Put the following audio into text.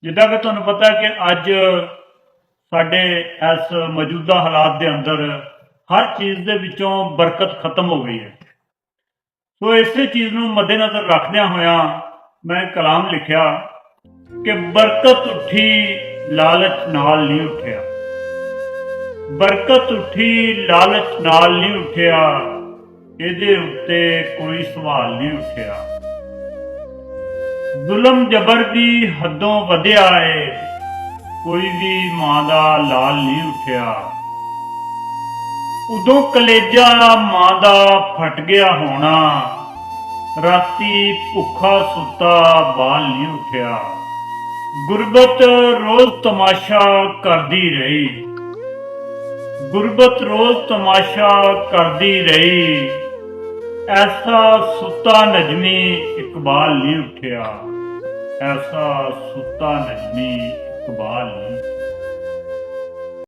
ਜਿੱਦਾਂ ਕਿ ਤੁਹਾਨੂੰ ਪਤਾ ਕਿ ਅੱਜ ਸਾਡੇ ਇਸ ਮੌਜੂਦਾ ਹਾਲਾਤ ਦੇ ਅੰਦਰ ਹਰ ਚੀਜ਼ ਦੇ ਵਿੱਚੋਂ ਬਰਕਤ ਖਤਮ ਹੋ ਗਈ ਹੈ। ਸੋ ਇਸੇ ਚੀਜ਼ ਨੂੰ ਮੱਦੇਨਜ਼ਰ ਰੱਖਦਿਆਂ ਹੋਇਆਂ ਮੈਂ ਕਲਾਮ ਲਿਖਿਆ ਕਿ ਬਰਕਤ ਉੱਠੀ ਲਾਲਚ ਨਾਲ ਨਹੀਂ ਉੱਠਿਆ। ਬਰਕਤ ਉੱਠੀ ਲਾਲਚ ਨਾਲ ਨਹੀਂ ਉੱਠਿਆ, ਇਹਦੇ ਉੱਤੇ ਕੋਈ ਸਵਾਲ ਨਹੀਂ ਉੱਠਿਆ। ਜ਼ੁਲਮ ਜਬਰ ਦੀ ਹੱਦੋਂ ਵਧਿਆ ਏ, ਕੋਈ ਵੀ ਮਾਂ ਦਾ ਲਾਲ ਨਹੀਂ ਉੱਠਿਆ। ਉਦੋਂ ਕਲੇਜਾ ਮਾਂ ਦਾ ਫਟ ਗਿਆ ਹੋਣਾ, ਰਾਤੀ ਭੁੱਖਾ ਸੁੱਤਾ ਬਾਲ ਨਹੀਂ ਉੱਠਿਆ। ਗੁਰਬਤ ਰੋਜ਼ ਤਮਾਸ਼ਾ ਕਰਦੀ ਰਹੀ, ਗੁਰਬਤ ਰੋਜ਼ ਤਮਾਸ਼ਾ ਕਰਦੀ ਰਹੀ, ਐਸਾ ਸੁੱਤਾ ਨਜਮੀ ਇਕਬਾਲ ਨਹੀਂ ਉੱਠਿਆ, ਐਸਾ ਸੁੱਤਾ ਨਜਮੀ ਇਕਬਾਲ ਨਹੀਂ।